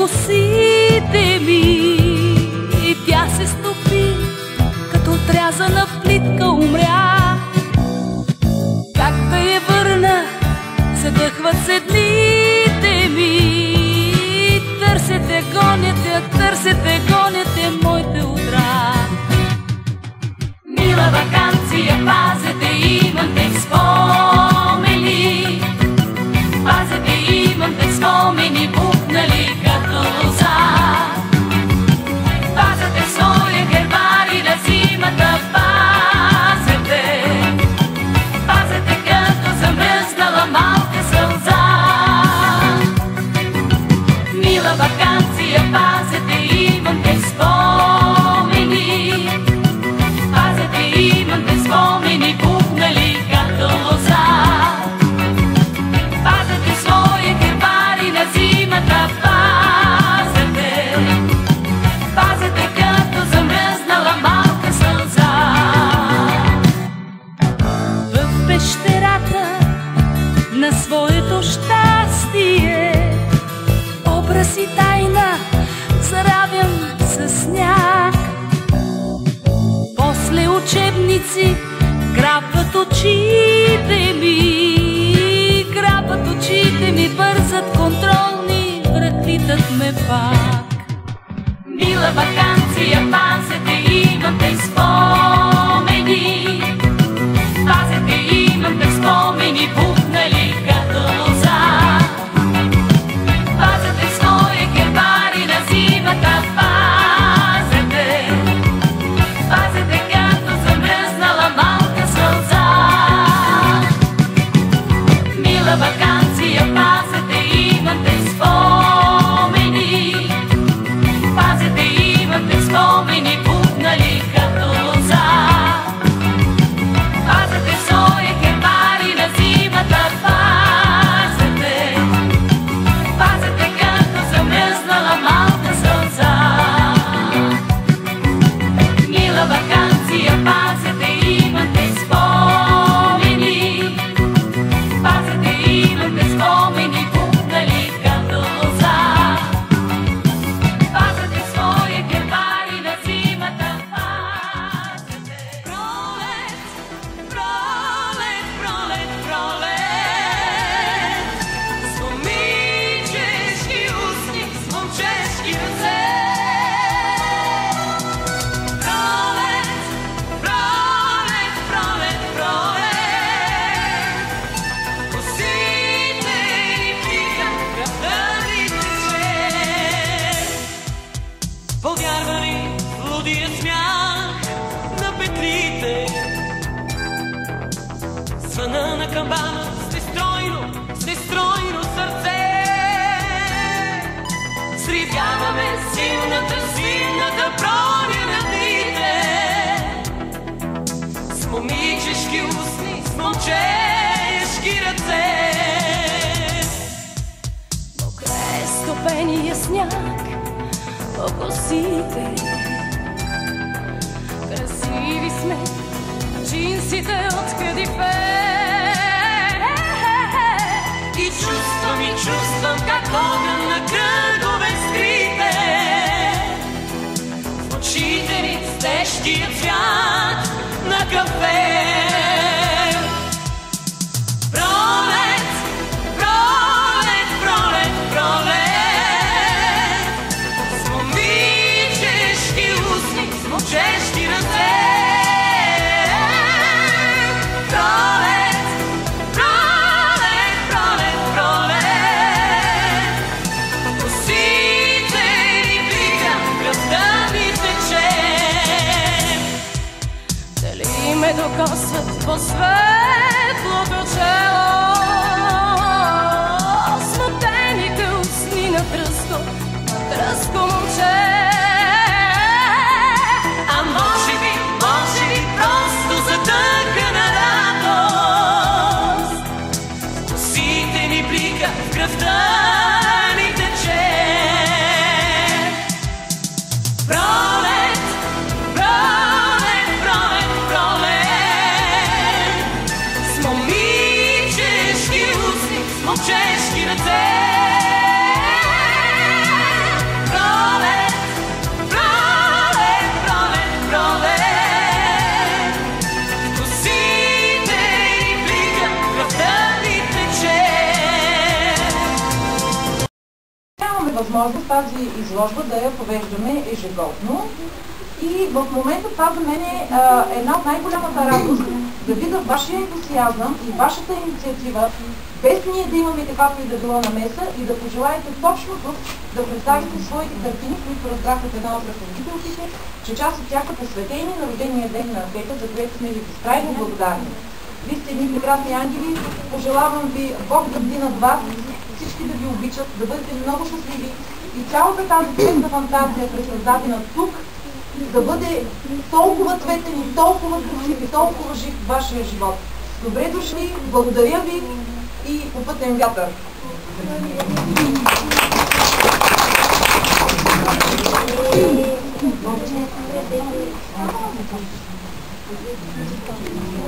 косите ми и тя се стопи, като отрязана плитка умря. Как да я върна, задъхват се дните ми. Търсете, гоните моите утра. Мила ваканция, пазете, имам те спомени. Пазете, имам те спомени, бухнали като лоза. Пазете своя гербари на зимата, пазете. Пазете като замръзнала малка сълза. Мила ваканция, пазете, имам те спомени. Пазете, имам те спомени, бухнали като лоза. Пазете своя гербари на зимата, пазете. Пазете като замръзнала малка сълза. В пещерата на своето щастие образ и тайна заравям със сняг. После учебници грабват очите ми, грабват очите ми, бързат контролни, връхлитат ме пак. Мила ваканция, пазете, имам те спомени. Пазете, имам те спомени, бухнали като лоза. Пазете своя гербари на зимата, пазете. Пазете като замръзнала малка сълза. Мила ваканция, пазете, имам те спомени. Пазете, имам те спомени, бухнали като лоза. Пазете своя гербари на зимата, пазете. Пазете като замръзнала малка сълза. Мила ваканция, пазете, имам те спомени. Пазете, имам те спомени, бухнали като лоза. Пазете своя гербари на зимата, пазете. Пролет, пролет, пролет, пролет. С момичешки устни, с момчешки ръце. Пролет, пролет, пролет, пролет. Косите ни плиха, кръвта ни тече. Повярвали в лудия смях на петлите, звъна на камбана с нестройно сърце. Сривяваме силната броня на дните, с момичешки устни, с момчешки ръце. Покрай стопения сняг по косите, красиви сме, джинсите от кадифе. И чувствам как огън на кръгове скрите. В очите ни с тежкия цвят на кафе. Пролет, пролет, пролет, пролет. С момичешки устни, с момчешки ръце. Пролет, пролет, пролет, пролет. Косите ни плиха, кръвта ни тече. Дали ме докосва възможност тази изложба да я провеждаме ежегодно. И в момента това за мен е една от най-голямата радост да видя вашия ентусиазъм и вашата инициатива, без ние да имаме каквато и да било намеса, и да пожелаете точно тук да представите своите картини, които разбрах от една от ръководителките, че част от тях са посветени на рождения ден на Петя, за което сме ви безкрайно благодарни. Вие сте едни прекрасни ангели, пожелавам ви Бог да бди над вас, всички да ви обичат, да бъдете много щастливи и цялата тази цветна фантазия, пресъздадена тук, да бъде толкова цветен и толкова красив и толкова жив вашия живот. Добре дошли, благодаря ви и попътен вятър!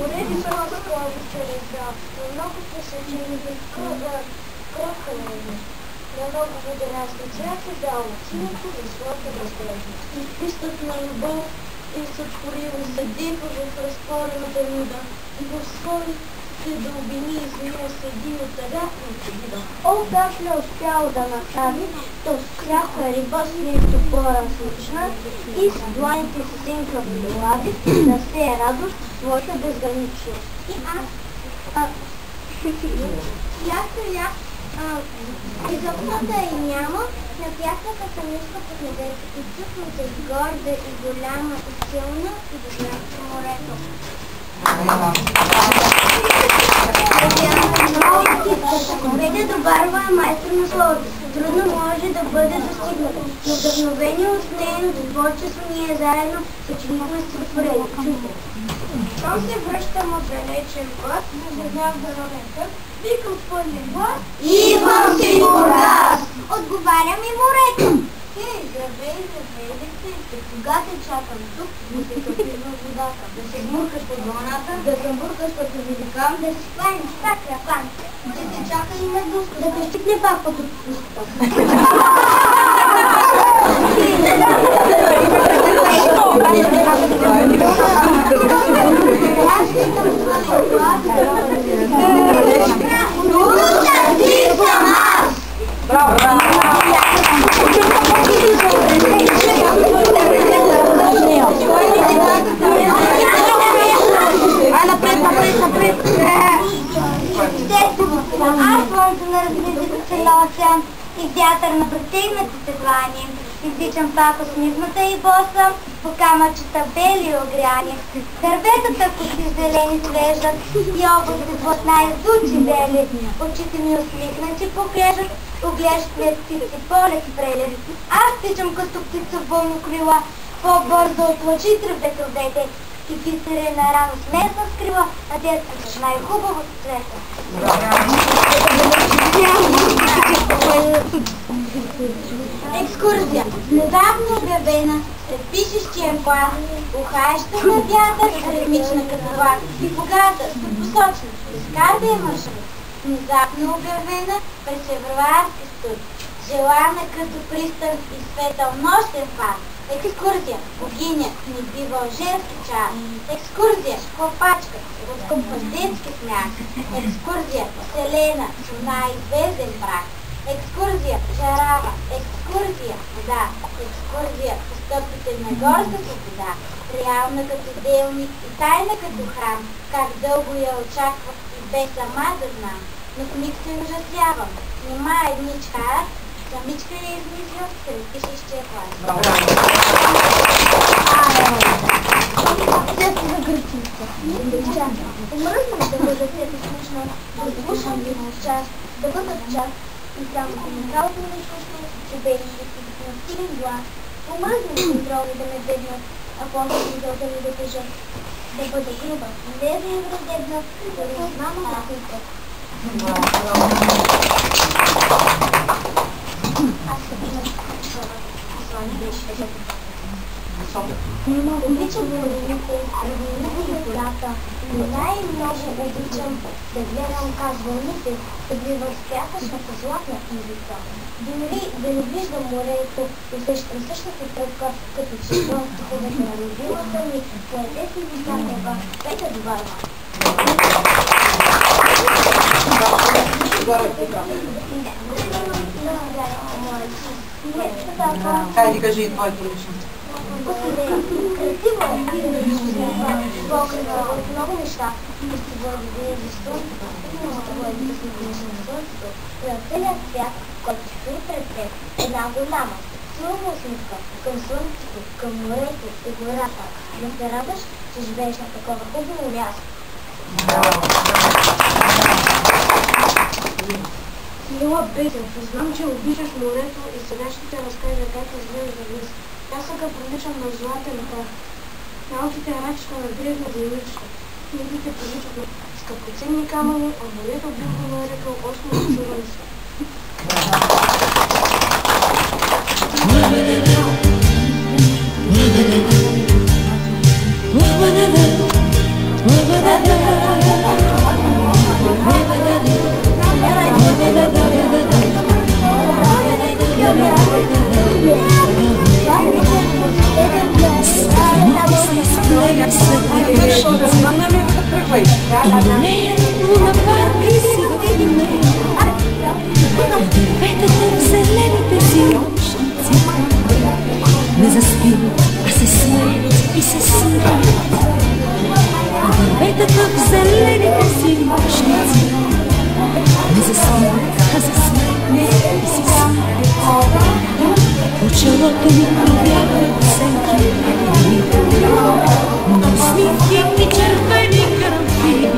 Уреди самата клава чрез много посечени кръвка на много водорасна цвят е дал синото за своята разглежда. И пистът на любов е сътворила съдипа в разтворената нуда и в своите дълбини извира седи от тъга и отвида. Олтак не успял да направи, то скряха риба с нито по-различна и с дланите си синка в глади да се е радост своята безграничност. И аз изобната и няма, на тяхната самишка под небето и цъкната и горда и голяма и силна и добрата морето. Петя Добарова е майстор на словото. Трудно може да бъде достигната, но вдъхновени от нейното творчество ние заедно съчинихме стихотворение. Щом се връщам от далечен път, не знам да роден път, викам с пълния глас: идвам си, Бургас! Отговаря ми морето. Хей, здравей, дете, кога те чакам тук, да се капи във водата, да се гмуркаш под вълната, да се буркаш като великан, да се скланиш пак ръкан, да те чака и медуска, да те щипне пак под отпуска. И театър на протегнатите длани, издичам пак усмихната и боса, по камъчета бели огряни. Дърветата коси зелени свеждат и облаци платна издучи бели. Очите ми усмихнати покрежат, оглеждат след птици полет и прелет. Аз тичам като птица в вълно крила, по-бързо от лъчи тръбете. И бисерена рано смесна скрила, а детската жена е хубаво цвета. Екскурзия. Недавно обявена след пишещия клас, ухаеща на вятър, ритмична като влак и богата, посочна, изкарда е маршрут. Внезапно обявена през февруарски студ, желана като пристан и светъл нощен фар. Екскурзия, богиня, ни бива женски час. Екскурзия, хлопачка, разкупваш детски смях. Екскурзия, вселена, жена и звезден брак. Екскурзия, жарава, екскурзия, вода. Екскурзия, по стъпките на горска свобода. Реална като делник и тайна като храм. Как дълго я очаква и без сама да знам. Но в миг се ужасявам. Нима едничка аз, самичка я измислил сред пишещия клас. Сето за гърчица. Умръзна да бъда сето смешно, да слушам ги на час, да бъдат час и само коменталото на изкуство, че белите си на силен глас. Умръзна да контроли да ме беднат, а после да ми да тежат. Да бъда груба, не да им раздебнат, да не знам да пипат. Обичам планините, равнините и полята. Най-много обичам да гледам как вълните обливат с пясъчната златна ивица. Дори да не виждам морето, усещам същата тръпка, като че слънцето на любимата ми, поетете ви за неба, Петя Добарова. Благодаря. Хайде, кажи и твоето лично. Красиво е. Бог е от много неща. Да си благодаря за слънцето, на целият свят, който стои пред теб. Една голяма, силна усмивка към слънцето, към морето и гората. Да се радваш, че живееш на такова хубаво място. Мила Петя, знам, че обичаш морето и сега ще те разкажа как изглежда днес. Аз сега приличам на златен прах. Малките рачета на древна земичка. Книгите приличат на скъпоценни камъни, а морето би го нарекал осмото слънце. Не заспиват, а се смеят и се смеят. Дърветата в зелените си нощници. Не заспиват, а се смеят и се смеят. По челото ми пробягат сенки, но усмивки и червени карамфили.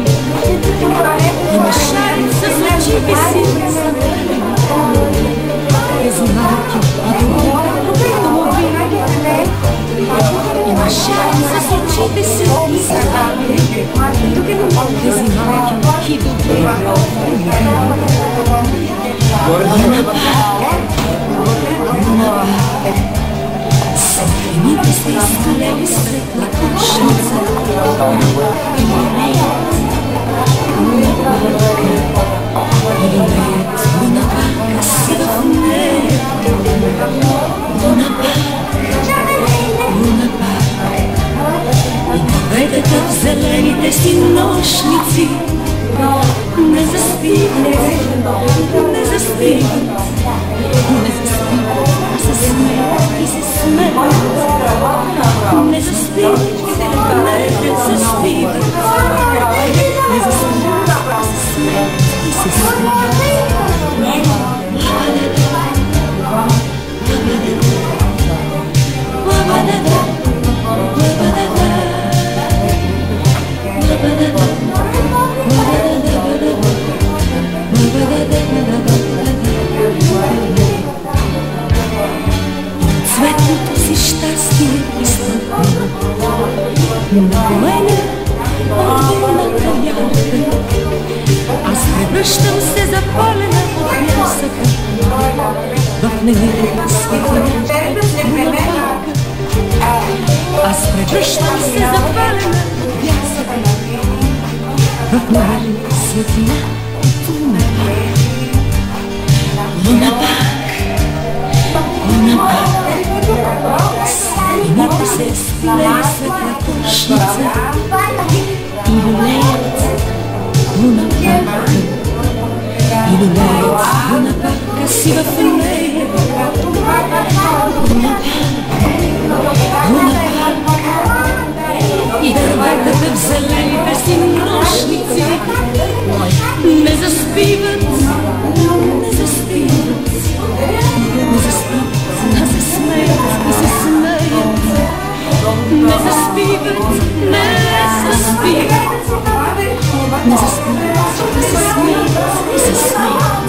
Има шари с очите си затворени. Тези малки и добри домовини. Има шари с очите си затворени. Тези малки и добри домовини. Светлините се изкалели светла кошница. И леят луна пак си в нея. Луна пак и дърветата в зелените си нощници. Не заспиват, не заспиват, не заспиват, а се смеят и се смеят. Не заспиват, не заспиват, не заспиват, а се смеят и се смеят. Цветното си щастие изпълнено на мене от вилната янка. Аз превръщам се запалена от блясъка в невидима светлина. Аз превръщам се запалена от блясъка в невидима светлина. Луна пак, луна пак. Светлините се сплели светла кошница и люлеят луна пак. И люлеят луна пак, а си в нея. Луна пак, и дърветата в зелените си нощници. Не заспиват, не заспиват, не заспиват, а се смеят и се смеят. Не заспиват, не заспиват, не заспиват, а се смеят и се смеят.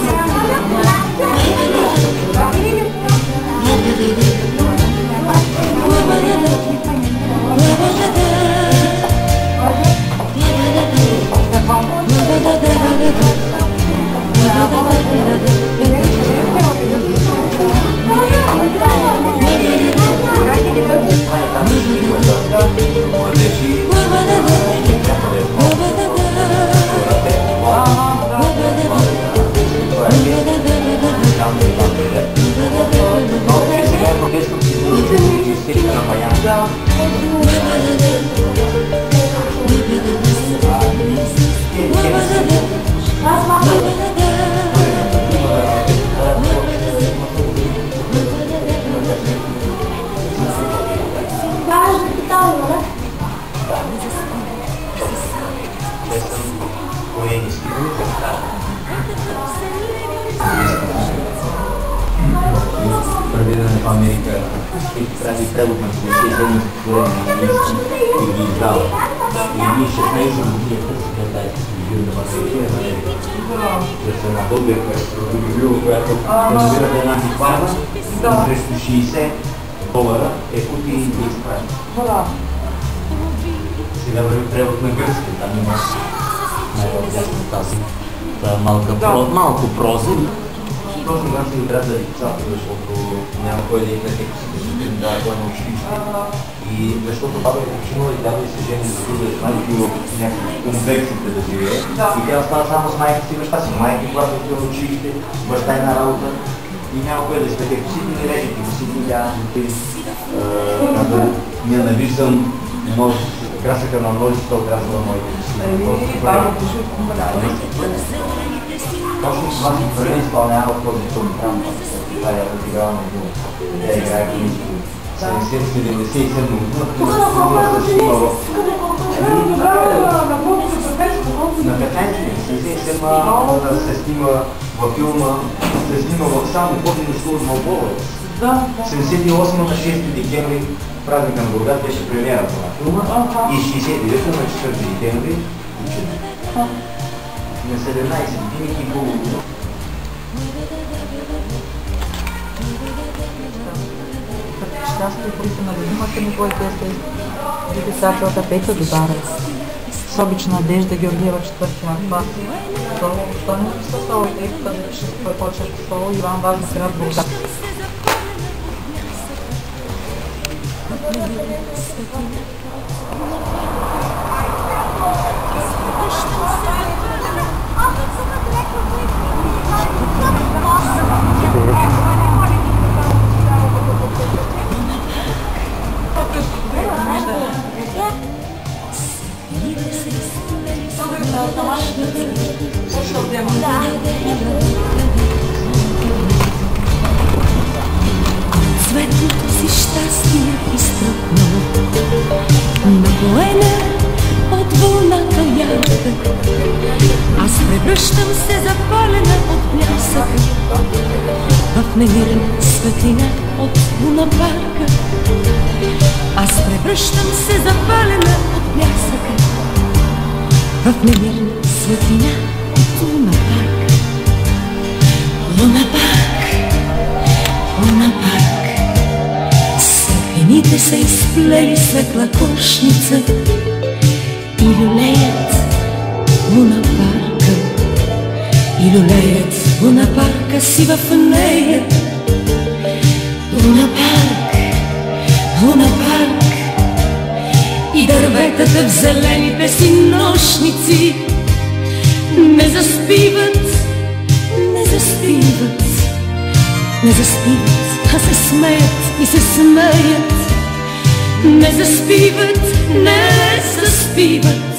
Америка и прави превод на 57 стихотворения на английски и ги издава. И ние 16 години търсихме тази телевизионна магазина в Америка. Да се една българка, която разбира да е една антикварна и срещу $60 купи и ги изправи. Сега върви превод на гръцки, там има най-отдясно тази малко проза. Точно когато се играят за децата, защото няма кой да играе да кой на училище. И защото баба е починала и дава и се жени за друга жена и била в някакви комплексите да живее. И тя остава само с майка си и баща си. Майка и когато отива на училище, баща е на работа и няма кой да си така. Всички ни режете, всички няма да ненавиждам красъка на множество отрязва на моите си. Точно това си първи изпълнява този тон там, това е разиграва на дума. Тя играе клиничко. 70-77 година, на 15 се снима във филма, се снима само Ходено служба в Болец. 78 на 6 декември празника на Бургас беше премиерата на филма и 69 на 4 декември учене. На 17 години и половина. Щастие, които на любимата ми поетеса и писателка Петя Додарец. С обична Надежда Георгиева, 4-ти клас. Що не писа соло и тъй да пише кой почеш по соло Иван Важна, град Бургас. Цветното си щастие изтръпнало, напоена от вълната ярка. Аз превръщам се запалена от блясъка в немирна светлина от лунапарка. Аз превръщам се запалена от блясъка в немирна светлина от лунапарка. Лунапарк, лунапарк. Светлините са изплели светла кошница и люлеят лунапарка. И люлеят лунапарка си в нея. Лунапарк, лунапарк. И дърветата в зелените си нощници не заспиват, не заспиват, не заспиват, а се смеят и се смеят. Не заспиват, не заспиват,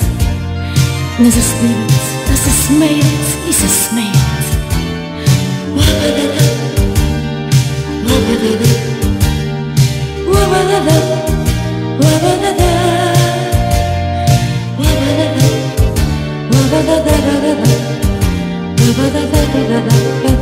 не заспиват, а се смеят и се смеят. Лабадада, лабадада, лабадада, лабадада, лабадада, лабадада, лабадада, лабадада.